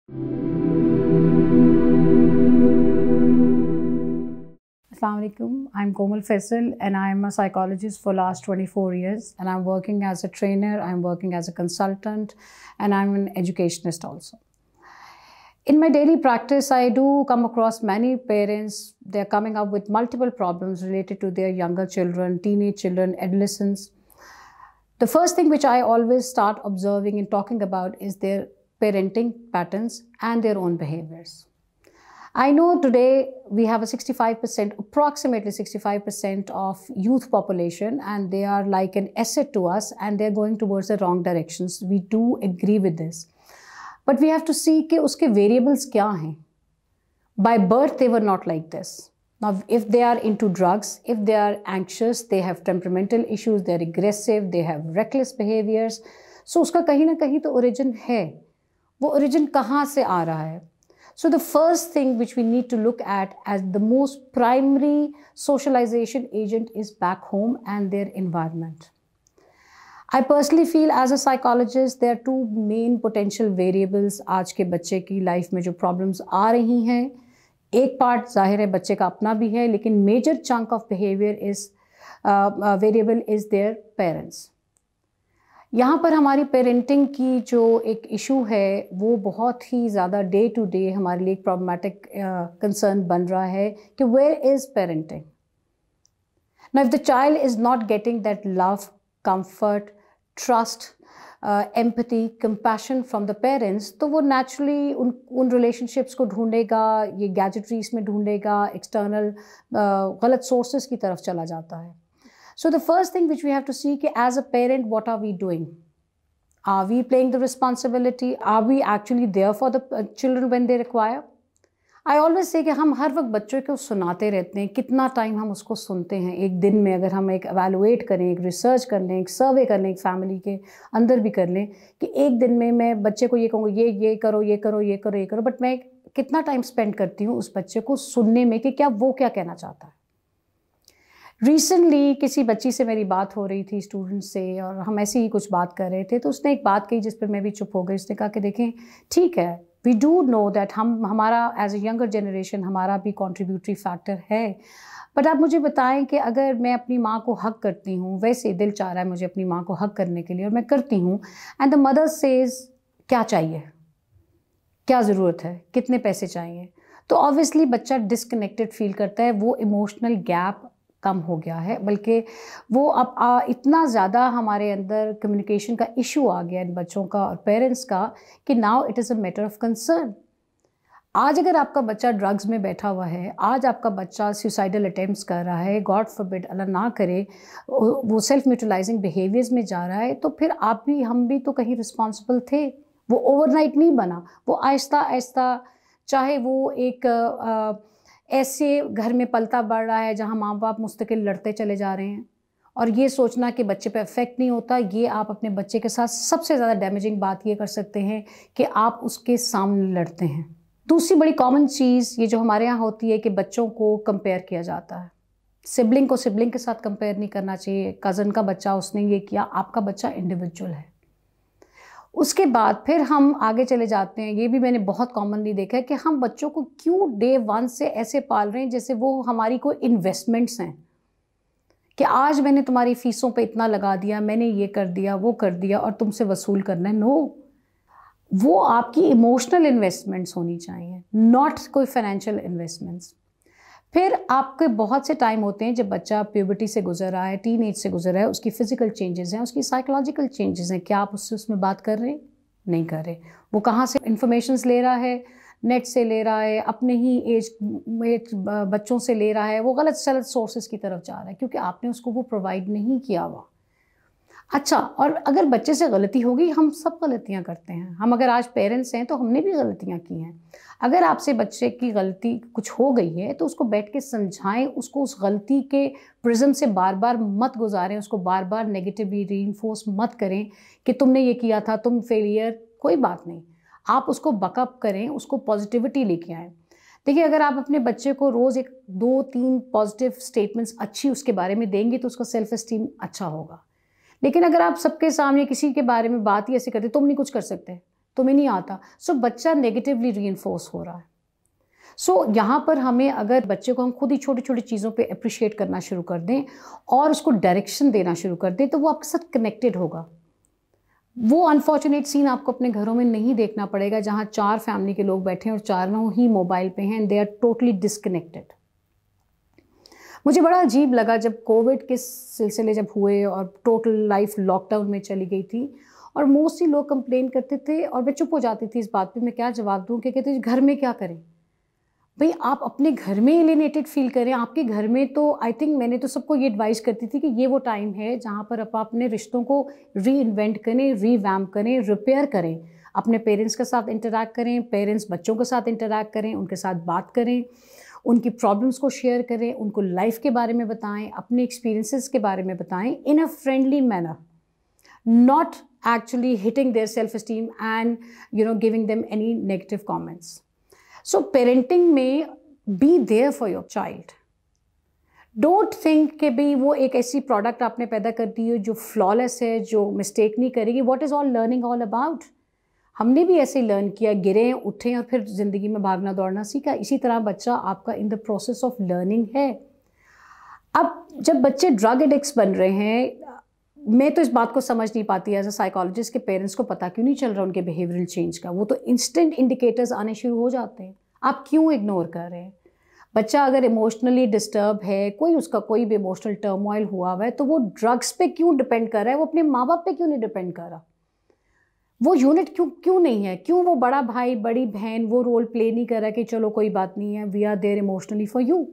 Assalamu alaikum. I'm Komal Faisal and I am a psychologist for last 24 years, and I'm working as a trainer, I'm working as a consultant, and I'm an educationist also. In my daily practice, I do come across many parents. They're coming up with multiple problems related to their younger children, teenage children, adolescents. The first thing which I always start observing and talking about is their parenting patterns and their own behaviors. I know today we have a 65%, approximately 65% of youth population, and they are like an asset to us and they're going towards the wrong directions. We do agree with this. But we have to see कि उसके variables क्या हैं. By birth, they were not like this. Now, if they are into drugs, if they are anxious, they have temperamental issues, they're aggressive, they have reckless behaviors. So उसका कहीं ना कहीं तो origin है. वो origin कहाँ से आ रहा है? So the first thing which we need to look at as the most primary socialization agent is back home and their environment. I personally feel as a psychologist there are two main potential variables आज के बच्चे की life में जो problems आ रही हैं. एक part जाहिर है बच्चे का अपना भी है, लेकिन major chunk of behavior is variable is their parents. यहाँ पर हमारी पेरेंटिंग की जो एक इशू है वो बहुत ही ज़्यादा डे टू डे हमारे लिए एक प्रॉब्लमेटिक कंसर्न बन रहा है कि where is parenting. Now if the child is not getting that love, comfort, trust, empathy, compassion from the parents, तो वो नेचुरली उन रिलेशनशिप्स को ढूंढेगा, ये गैजेटरीज में ढूंढेगा, एक्सटर्नल गलत सोर्सेज की तरफ चला जाता है. So the first thing which we have to see कि as a parent, what are we doing? Are we playing the responsibility? Are we actually there for the children when they require? I always say कि हम हर वक्त बच्चों को सुनाते रहते हैं. कितना टाइम हम उसको सुनते हैं एक दिन में? अगर हम एक एवेलुएट करें, एक रिसर्च कर लें, एक सर्वे कर लें, एक फैमिली के अंदर भी कर लें कि एक दिन में मैं बच्चे को ये कहूँगा ये करो, ये करो, ये करो, ये करो, बट मैं कितना टाइम स्पेंड करती हूँ उस बच्चे को सुनने में कि क्या वो क्या कहना चाहता है. रिसेंटली किसी बच्ची से मेरी बात हो रही थी, स्टूडेंट से, और हम ऐसे ही कुछ बात कर रहे थे, तो उसने एक बात कही जिस पर मैं भी चुप हो गई. उसने कहा कि देखें, ठीक है, वी डू नो दैट हमारा एज ए यंगर जनरेशन हमारा भी कॉन्ट्रीब्यूटरी फैक्टर है, बट आप मुझे बताएं कि अगर मैं अपनी माँ को हक करती हूँ, वैसे दिल चाह रहा है मुझे अपनी माँ को हक करने के लिए और मैं करती हूँ, एंड द मदर सेज क्या चाहिए, क्या ज़रूरत है, कितने पैसे चाहिए, तो ऑब्वियसली बच्चा डिसकनेक्टेड फील करता है. वो इमोशनल गैप कम हो गया है, बल्कि वो अब इतना ज़्यादा हमारे अंदर कम्युनिकेशन का इशू आ गया इन बच्चों का और पेरेंट्स का कि now it is a matter of concern. आज अगर आपका बच्चा ड्रग्स में बैठा हुआ है, आज आपका बच्चा सुसाइडल अटेम्प्ट्स कर रहा है, गॉड फॉरबिड, अल्लाह ना करे, वो सेल्फ म्यूटिलाइजिंग बिहेवियर्स में जा रहा है, तो फिर आप भी हम भी तो कहीं रिस्पॉन्सिबल थे. वो ओवरनाइट नहीं बना, वो आहिस्ता आहिस्ता, चाहे वो एक ऐसे घर में पलता बढ़ रहा है जहाँ माँ बाप मुस्तकिल लड़ते चले जा रहे हैं और ये सोचना कि बच्चे पे इफेक्ट नहीं होता, ये आप अपने बच्चे के साथ सबसे ज़्यादा डैमेजिंग बात ये कर सकते हैं कि आप उसके सामने लड़ते हैं. दूसरी बड़ी कॉमन चीज़ ये जो हमारे यहाँ होती है कि बच्चों को कंपेयर किया जाता है. सिबलिंग को सिबलिंग के साथ कंपेयर नहीं करना चाहिए. कज़न का बच्चा, उसने ये किया, आपका बच्चा इंडिविजुअल है. उसके बाद फिर हम आगे चले जाते हैं. ये भी मैंने बहुत कॉमनली देखा है कि हम बच्चों को क्यों डे वन से ऐसे पाल रहे हैं जैसे वो हमारी कोई इन्वेस्टमेंट्स हैं कि आज मैंने तुम्हारी फीसों पे इतना लगा दिया, मैंने ये कर दिया, वो कर दिया और तुमसे वसूल करना है. नो, वो आपकी इमोशनल इन्वेस्टमेंट्स होनी चाहिए, नॉट कोई फाइनेंशियल इन्वेस्टमेंट्स. फिर आपके बहुत से टाइम होते हैं जब बच्चा प्यूबर्टी से गुजर रहा है, टीन एज से गुजर रहा है, उसकी फ़िज़िकल चेंजेस हैं, उसकी साइकोलॉजिकल चेंजेस हैं. क्या आप उससे उसमें बात कर रहे हैं? नहीं कर रहे. वो कहाँ से इन्फॉर्मेशंस ले रहा है? नेट से ले रहा है, अपने ही एज बच्चों से ले रहा है. वो गलत सोर्सेज की तरफ जा रहा है क्योंकि आपने उसको वो प्रोवाइड नहीं किया हुआ. अच्छा, और अगर बच्चे से गलती होगी, हम सब गलतियां करते हैं. हम अगर आज पेरेंट्स हैं तो हमने भी गलतियां की हैं. अगर आपसे बच्चे की गलती कुछ हो गई है तो उसको बैठ के समझाएं, उसको उस गलती के प्रिज्म से बार बार मत गुजारें, उसको बार बार नेगेटिवली रीइंफोर्स मत करें कि तुमने ये किया था, तुम फेलियर. कोई बात नहीं, आप उसको बकअप करें, उसको पॉजिटिविटी लेके आएँ. देखिए, अगर आप अपने बच्चे को रोज़ 1-2-3 पॉजिटिव स्टेटमेंट्स अच्छी उसके बारे में देंगे तो उसका सेल्फ एस्टीम अच्छा होगा. लेकिन अगर आप सबके सामने किसी के बारे में बात ही ऐसे करते, तुम नहीं कुछ कर सकते, तुम्हें नहीं आता, सो बच्चा नेगेटिवली रीइंफोर्स हो रहा है। सो यहाँ पर हमें, अगर बच्चे को हम खुद ही छोटी छोटी चीज़ों पे अप्रिशिएट करना शुरू कर दें और उसको डायरेक्शन देना शुरू कर दें, तो वो आपके साथ कनेक्टेड होगा। वो अनफॉर्चुनेट सीन आपको अपने घरों में नहीं देखना पड़ेगा जहाँ 4 फैमिली के लोग बैठे हैं और चारों ही मोबाइल पे हैं, दे आर टोटली डिस्कनेक्टेड। मुझे बड़ा अजीब लगा जब कोविड के सिलसिले जब हुए और टोटल लाइफ लॉकडाउन में चली गई थी, और मोस्टली लोग कंप्लेन करते थे और मैं चुप हो जाती थी इस बात पे, मैं क्या जवाब दूँ, कि कहते घर में क्या करें भाई, आप अपने घर में एलिनेटेड फील करें। आपके घर में तो आई थिंक मैंने तो सबको ये एडवाइस करती थी कि ये वो टाइम है जहाँ पर आप अपने रिश्तों को री इन्वेंट करें, रीवैम्प करें, रिपेयर करें, अपने पेरेंट्स के साथ इंटरैक्ट करें, पेरेंट्स बच्चों के साथ इंटरैक्ट करें, उनके साथ बात करें, उनकी प्रॉब्लम्स को शेयर करें, उनको लाइफ के बारे में बताएं, अपने एक्सपीरियंसेस के बारे में बताएं in a friendly manner, not actually hitting their self esteem and giving them any negative comments. So parenting में be there for your child. Don't think कि भाई वो एक ऐसी प्रोडक्ट आपने पैदा कर दी है जो फ्लॉलेस है, जो मिस्टेक नहीं करेगी। What is all learning all about? हमने भी ऐसे ही लर्न किया, गिरे, उठे और फिर ज़िंदगी में भागना दौड़ना सीखा। इसी तरह बच्चा आपका in the process of learning है। अब जब बच्चे ड्रग एडिक्ट्स बन रहे हैं, मैं तो इस बात को समझ नहीं पाती एज अ साइकोलॉजिस्ट के पेरेंट्स को पता क्यों नहीं चल रहा उनके बिहेवियरल चेंज का। वो तो इंस्टेंट इंडिकेटर्स आने शुरू हो जाते हैं, आप क्यों इग्नोर कर रहे हैं? बच्चा अगर इमोशनली डिस्टर्ब है, उसका कोई भी इमोशनल टर्मोइल हुआ हुआ है, तो वो ड्रग्स पे क्यों डिपेंड कर रहा है? वो अपने माँ बाप पे क्यों नहीं डिपेंड कर रहा? वो यूनिट क्यों नहीं है? क्यों वो बड़ा भाई बड़ी बहन वो रोल प्ले नहीं कर रहा कि चलो कोई बात नहीं है, we are there emotionally for you.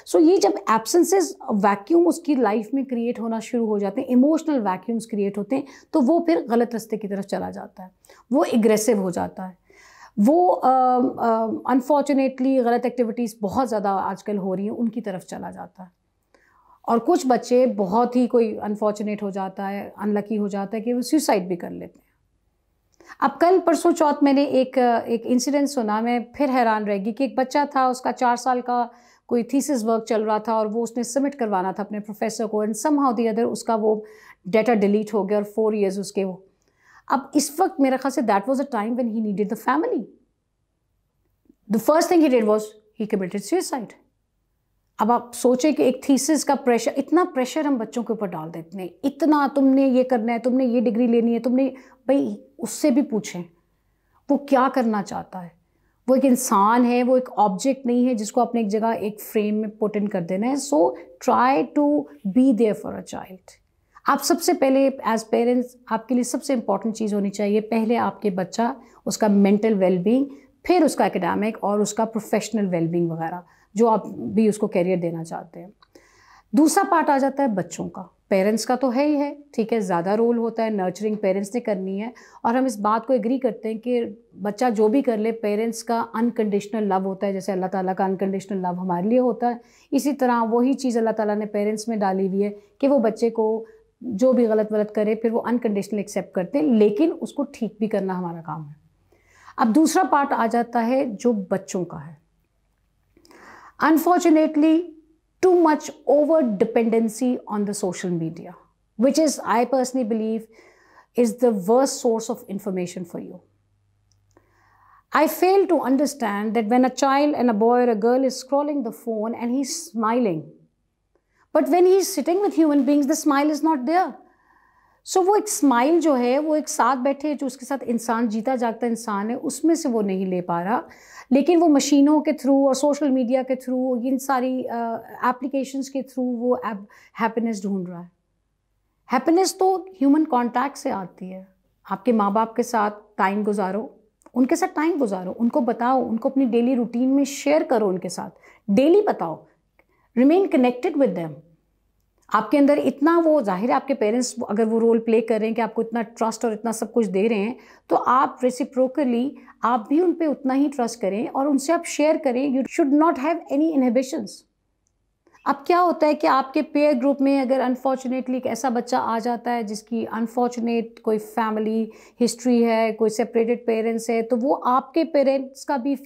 So ये जब एब्सेंसेस वैक्यूम उसकी लाइफ में क्रिएट होना शुरू हो जाते हैं, इमोशनल वैक्यूम्स क्रिएट होते हैं, तो वो फिर गलत रास्ते की तरफ चला जाता है, वो एग्रेसिव हो जाता है, वो अनफॉर्चुनेटली गलत एक्टिविटीज़ बहुत ज़्यादा आजकल हो रही हैं उनकी तरफ चला जाता है। और कुछ बच्चे बहुत ही कोई अनफॉर्चुनेट हो जाता है, अनलकी हो जाता है कि वो सुसाइड भी कर लेते हैं। अब कल परसों चौथ मैंने एक इंसिडेंट सुना, मैं फिर हैरान रह गई कि एक बच्चा था, उसका 4 साल का कोई थीसिस वर्क चल रहा था और वो उसने सबमिट करवाना था अपने प्रोफेसर को, एंड समहाउ द अदर उसका वो डाटा डिलीट हो गया और 4 years उसके वो। अब इस वक्त मेरे ख्याल say that was a time when he needed the family. The first thing he did was he committed suicide. अब आप सोचें कि एक थीसिस का प्रेशर, इतना प्रेशर हम बच्चों के ऊपर डाल देते हैं, इतना तुमने ये करना है, तुमने ये डिग्री लेनी है, तुमने, भाई उससे भी पूछें वो क्या करना चाहता है। वो एक इंसान है, वो एक ऑब्जेक्ट नहीं है जिसको अपने एक जगह एक फ्रेम में पुट इन कर देना है। So try to be there for a child. आप सबसे पहले एज पेरेंट्स, आपके लिए सबसे इंपॉर्टेंट चीज़ होनी चाहिए, पहले आपके बच्चा, उसका मेंटल वेलबींग, फिर उसका एकेडमिक और उसका प्रोफेशनल वेलबींग वगैरह, जो आप भी उसको कैरियर देना चाहते हैं। दूसरा पार्ट आ जाता है बच्चों का। पेरेंट्स का तो है ही है, ठीक है, ज़्यादा रोल होता है, नर्चरिंग पेरेंट्स ने करनी है, और हम इस बात को एग्री करते हैं कि बच्चा जो भी कर ले, पेरेंट्स का अनकंडीशनल लव होता है, जैसे अल्लाह ताला का अनकंडीशनल लव हमारे लिए होता है। इसी तरह वही चीज़ अल्लाह ताला ने पेरेंट्स में डाली हुई है कि वो बच्चे को जो भी गलत करे फिर वो अनकंडीशनल एक्सेप्ट करते हैं, लेकिन उसको ठीक भी करना हमारा काम है। अब दूसरा पार्ट आ जाता है जो बच्चों का है। Unfortunately, too much over dependency on the social media, which is, I personally believe, is the worst source of information for you. I fail to understand that when a child and a boy or a girl is scrolling the phone and he's smiling, but when he's sitting with human beings, the smile is not there. So वो एक smile जो है, वो एक साथ बैठे जो उसके साथ इंसान, जीता जागता इंसान है, उसमें से वो नहीं ले पा रहा, लेकिन वो मशीनों के थ्रू और सोशल मीडिया के थ्रू, इन सारी एप्लीकेशंस के थ्रू वो हैप्पीनेस ढूंढ रहा है। हैप्पीनेस तो ह्यूमन कांटेक्ट से आती है। आपके माँ बाप के साथ टाइम गुजारो, उनके साथ टाइम गुजारो, उनको बताओ, उनको अपनी डेली रूटीन में शेयर करो, उनके साथ डेली बताओ, रिमेन कनेक्टेड विद देम। आपके अंदर इतना, वो जाहिर है आपके पेरेंट्स अगर वो रोल प्ले कर रहे हैं कि आपको इतना ट्रस्ट और इतना सब कुछ दे रहे हैं, तो आप रेसिप्रोकली आप भी उन पे उतना ही ट्रस्ट करें और उनसे आप शेयर करें। You should not have any inhibitions. अब क्या होता है कि आपके पेयर ग्रुप में अगर अनफॉर्चुनेटली एक ऐसा बच्चा आ जाता है जिसकी अनफॉर्चुनेट कोई फैमिली हिस्ट्री है, कोई सेपरेटेड पेरेंट्स है, तो वो आपके पेरेंट्स का भी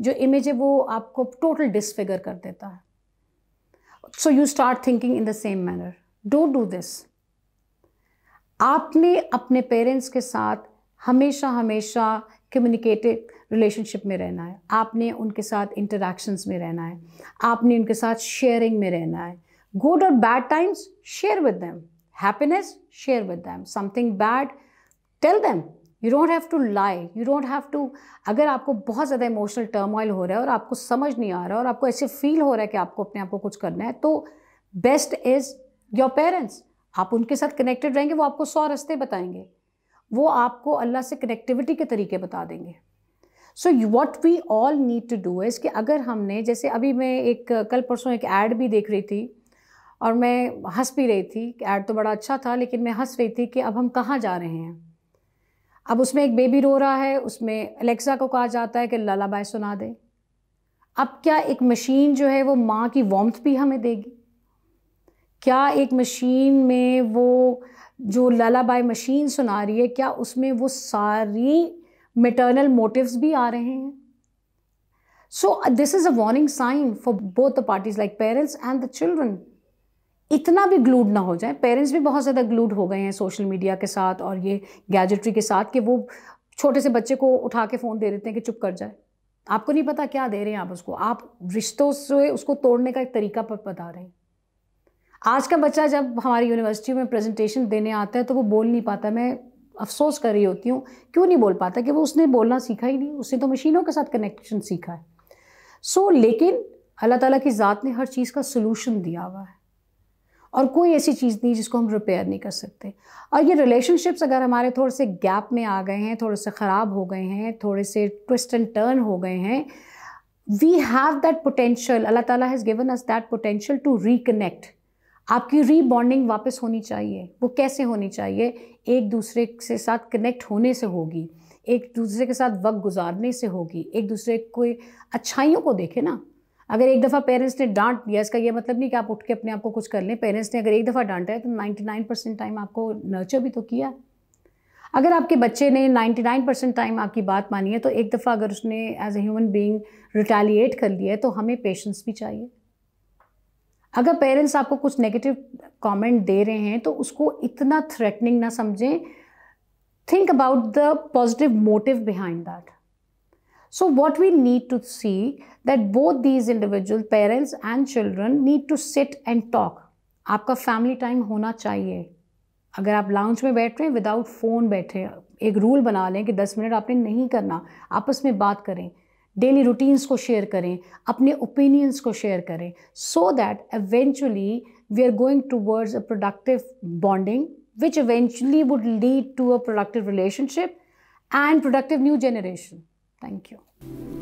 जो इमेज है वो आपको टोटल डिसफिगर कर देता है। So you start thinking in the same manner. Don't do this. आपने अपने पेरेंट्स के साथ हमेशा कम्युनिकेटिव रिलेशनशिप में रहना है, आपने उनके साथ इंटरैक्शंस में रहना है, आपने उनके साथ शेयरिंग में रहना है। गुड और bad times share with them, happiness share with them, something bad tell them. You don't have to lie, you don't have to, अगर आपको बहुत ज़्यादा इमोशनल टर्मोइल हो रहा है और आपको समझ नहीं आ रहा और आपको ऐसे फील हो रहा है कि आपको अपने आप को कुछ करना है, तो बेस्ट इज़ योर पेरेंट्स। आप उनके साथ कनेक्टेड रहेंगे, वो आपको 100 रास्ते बताएंगे, वो आपको अल्लाह से कनेक्टिविटी के तरीके बता देंगे। So what we all need to do is कि अगर हमने, जैसे अभी मैं एक कल परसों एक ऐड भी देख रही थी और मैं हंस भी रही थी, ऐड तो बड़ा अच्छा था, लेकिन मैं हंस रही थी कि अब हम कहाँ जा रहे हैं। अब उसमें एक बेबी रो रहा है, उसमें अलेक्सा को कहा जाता है कि ललाबाय सुना दे। अब क्या एक मशीन जो है वो माँ की वार्मथ भी हमें देगी? क्या एक मशीन में वो जो ललाबाय मशीन सुना रही है, क्या उसमें वो सारी मैटरनल मोटिव्स भी आ रहे हैं? So this is a warning sign for both the parties, like parents and the children. इतना भी ग्लूड ना हो जाए। पेरेंट्स भी बहुत ज़्यादा ग्लूड हो गए हैं सोशल मीडिया के साथ और ये गैजेट्री के साथ कि वो छोटे से बच्चे को उठा के फ़ोन दे देते हैं कि चुप कर जाए। आपको नहीं पता क्या दे रहे हैं आप उसको, आप रिश्तों से उसको तोड़ने का एक तरीका पर बता रहे हैं। आज का बच्चा जब हमारी यूनिवर्सिटी में प्रेजेंटेशन देने आता है तो वो बोल नहीं पाता। मैं अफसोस कर रही होती हूँ, क्यों नहीं बोल पाता? कि वो उसने बोलना सीखा ही नहीं, उसने तो मशीनों के साथ कनेक्शन सीखा है। लेकिन अल्लाह ताला की ज़ात ने हर चीज़ का सलूशन दिया हुआ है और कोई ऐसी चीज़ नहीं जिसको हम रिपेयर नहीं कर सकते। और ये रिलेशनशिप्स अगर हमारे थोड़े से गैप में आ गए हैं, थोड़े से ख़राब हो गए हैं, थोड़े से ट्विस्ट एंड टर्न हो गए हैं, we have that potential, Allah Taala has given us that potential to reconnect. आपकी रीबॉन्डिंग वापस होनी चाहिए। वो कैसे होनी चाहिए? एक दूसरे के साथ कनेक्ट होने से होगी, एक दूसरे के साथ वक्त गुजारने से होगी, एक दूसरे को अच्छाइयों को देखे ना। अगर एक दफ़ा पेरेंट्स ने डांट दिया, इसका ये मतलब नहीं कि आप उठ के अपने आप को कुछ कर लें। पेरेंट्स ने अगर एक दफ़ा डांटा है तो 99% टाइम आपको नर्चर भी तो किया। अगर आपके बच्चे ने 99% टाइम आपकी बात मानी है, तो एक दफ़ा अगर उसने as a human being retaliate कर लिया है, तो हमें पेशेंस भी चाहिए। अगर पेरेंट्स आपको कुछ नेगेटिव कमेंट दे रहे हैं तो उसको इतना थ्रेटनिंग ना समझें। Think about the positive motive behind that. So what we need to see that both these individual parents and children need to sit and talk. आपका फैमिली टाइम होना चाहिए। अगर आप लाउंज में बैठ रहे हैं विदाउट फ़ोन बैठे, एक रूल बना लें कि 10 मिनट आपने नहीं करना, आपस में बात करें, डेली रूटीन्स को शेयर करें, अपने ओपिनियंस को शेयर करें, so that eventually we are going towards a productive bonding which eventually would lead to a productive relationship and productive new generation. Thank you.